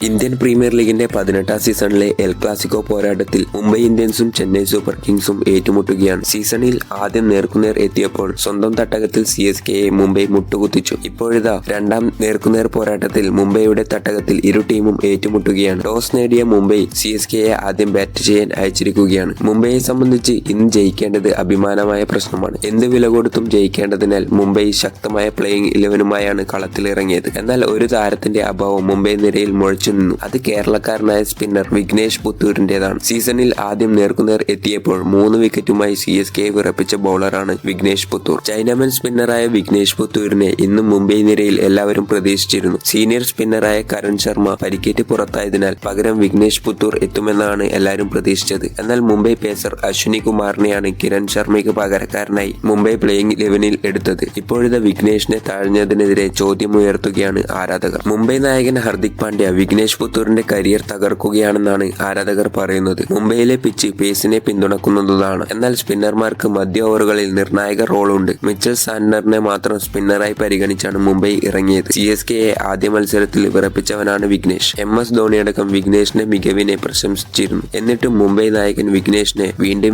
Indian premier ലീഗിന്റെ 18ാം സീസണിലെ El Clasico പോരാട്ടത്തിൽ മുംബൈ ഇന്ത്യൻസും ചെന്നൈ സൂപ്പർ കിങ്സും ഏറ്റുമുട്ടുകയാണ്. സീസണിൽ ആദ്യം നേർക്കുനേർ എത്തിയപ്പോൾ സ്വന്തം തട്ടകത്തിൽ CSKയെ മുംബൈ മുട്ടുകുത്തിച്ചു. ഇപ്പോഴിതാ രണ്ടാം നേർക്കുനേർ പോരാട്ടത്തിൽ മുംബൈയുടെ തട്ടകത്തിൽ ഇരു ടീമും ഏറ്റുമുട്ടുകയാണ്. ടോസ് നേടിയ മുംബൈ CSKയെ ആദ്യം ബാറ്റ് ചെയ്യാൻ അയച്ചിരിക്കുകയാണ്. മുംബൈയെ സംബന്ധിച്ച് ഇന്ന് ജയിക്കേണ്ടത് അഭിമാനമായ പ്രശ്നമാണ്. എന്ത് വില കൊടുത്തും ജയിക്കേണ്ടതിനാൽ മുംബൈ ശക്തമായ പ്ലേയിങ് 11-മായാണ് കളത്തിലിറങ്ങിയത്. എന്നാൽ ഒരു താരത്തിന്റെ അഭാവം മുംബൈ നിരയിൽ മുഴച്ചു നിന്നു. അത് കേരളക്കാരനായ സ്പിന്നർ വിഘ്നേഷ് പുത്തൂരിന്റേതാണ്. സീസണിൽ ആദ്യം നേർക്കുനേർ എത്തിയപ്പോൾ 3 വിക്കറ്റുമായി CSKയെ വിറപ്പിച്ച ബൗളറാണ് വിഘ്നേഷ് പുത്തൂർ. ചൈനാമൻ സ്പിന്നറായ വിഘ്നേഷ് പുത്തൂരിനെ ഇന്നും മുംബൈ നിരയിൽ എല്ലാവരും പ്രതീക്ഷിച്ചിരുന്നു. സീനിയർ സ്പിന്നറായ കരൺ ശർമ്മ പരിക്കേറ്റ് പുറത്തായതിനാൽ പകരം വിഘ്നേഷ് പുത്തൂർ എത്തുമെന്നാണ് എല്ലാവരും പ്രതീക്ഷിച്ചത്. എന്നാൽ മുംബൈ പേസർ അശ്വിനി കുമാറിനെയാണ് കിരൺ ശർമ്മയ്ക്ക് പകരക്കാരനായി മുംബൈ പ്ലേയിങ് 11-ൽ എടുത്തത്. ഇപ്പോഴത്തെ വിഘ്നേഷിനെ താഴ്ന്നതിനെതിരെ ചോദ്യമുയർത്തുകയാണ് ആരാധകർ. മുംബൈ നായകൻ ഹർദിക് പാണ്ഡ്യ വിഘ്നേഷ് പുത്തൂരിന്റെ കരിയർ തകർക്കുകയാണെന്നാണ് ആരാധകർ പറയുന്നത്. മുംബൈയിലെ പിച്ച് പേസിനെ പിന്തുണക്കുന്നതാണ്. എന്നാൽ സ്പിന്നർമാർക്ക് മധ്യ ഓവറുകളിൽ നിർണായക റോളുണ്ട്. മിച്ചൽ സാന്റ്നറിനെ മാത്രം സ്പിന്നറായി പരിഗണിച്ചാണ് മുംബൈ ഇറങ്ങിയത്. CSKയെ ആദ്യ മത്സരത്തിൽ വിറപ്പിച്ചവനാണ് വിഘ്നേഷ്. MS ധോണിയടക്കം വിഘ്നേഷിന്റെ മികവിനെ പ്രശംസിച്ചിരുന്നു. എന്നിട്ടും മുംബൈ നായകൻ വിഘ്നേഷിനെ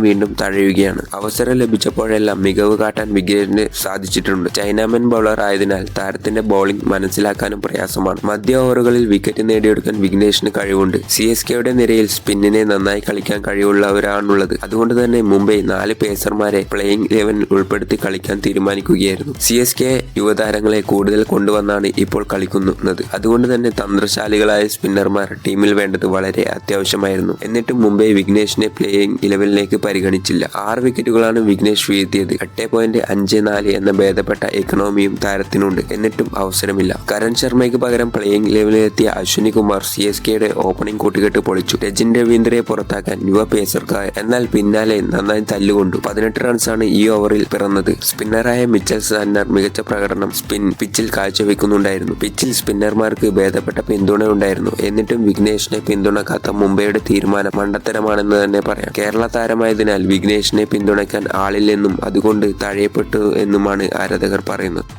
വീണ്ടും തഴയുകയാണ്. അവസരം ലഭിച്ചപ്പോഴെല്ലാം മികവ് കാട്ടാൻ വിഘ്നേഷിന് സാധിച്ചിട്ടുണ്ട്. ചൈനാമൻ ബൗളർ ആയതിനാൽ താരത്തിന്റെ ബൗളിംഗ് മനസ്സിലാക്കാനും പ്രയാസമാണ്. മധ്യ ഓവറുകളിൽ വിക്കറ്റ് നേടിയെടുക്കാൻ വിഘ്നേഷിന് കഴിവുണ്ട്. CSKയുടെ നിരയിൽ സ്പിന്നിനെ നന്നായി കളിക്കാൻ കഴിവുള്ളവരാണുള്ളത്. അതുകൊണ്ട് തന്നെ മുംബൈ 4 പേസർമാരെ പ്ലേയിങ് 11-ൽ ഉൾപ്പെടുത്തി കളിക്കാൻ തീരുമാനിക്കുകയായിരുന്നു. CSK യുവതാരങ്ങളെ കൂടുതൽ കൊണ്ടുവന്നാണ് ഇപ്പോൾ കളിക്കുന്നത്. അതുകൊണ്ട് തന്നെ തന്ത്രശാലികളായ സ്പിന്നർമാർ ടീമിൽ വേണ്ടത് വളരെ അത്യാവശ്യമായിരുന്നു. എന്നിട്ടും മുംബൈ വിഘ്നേഷിനെ പ്ലേയിങ് 11-ലേക്ക് പരിഗണിച്ചില്ല. 6 വിക്കറ്റുകളാണ് വിഘ്നേഷ് വീഴ്ത്തിയത്. 8.54 എന്ന ഭേദപ്പെട്ട എക്കണോമിയും താരത്തിനുണ്ട്. എന്നിട്ടും അവസരമില്ല. കരൺ ശർമ്മയ്ക്ക് പകരം പ്ലേയിങ് 11-ലെത്തിയ അശ്വിനി കുമാർ CSKയുടെ ഓപ്പണിംഗ് കൂട്ടുകെട്ട് പൊളിച്ചു. രജിൻ രവീന്ദ്രയെ പുറത്താക്കാൻ യുവ പേസർക്കാർ എന്നാൽ പിന്നാലെ നന്നായി തല്ലുകൊണ്ടു. 18 റൺസാണ് ഈ ഓവറിൽ പിറന്നത്. സ്പിന്നറായ മിച്ചൽ സാന്റ്നർ മികച്ച പ്രകടനം പിച്ചിൽ കാഴ്ചവെക്കുന്നുണ്ടായിരുന്നു. പിച്ചിൽ സ്പിന്നർമാർക്ക് ഭേദപ്പെട്ട പിന്തുണ ഉണ്ടായിരുന്നു. എന്നിട്ടും വിഘ്നേഷിനെ പിന്തുണക്കാത്ത മുംബൈയുടെ തീരുമാനം മണ്ടത്തരമാണെന്ന് തന്നെ പറയാം. കേരള താരമായതിനാൽ വിഘ്നേഷിനെ പിന്തുണയ്ക്കാൻ ആളില്ലെന്നും അതുകൊണ്ട് തഴയപ്പെട്ടു എന്നുമാണ് ആരാധകർ പറയുന്നത്.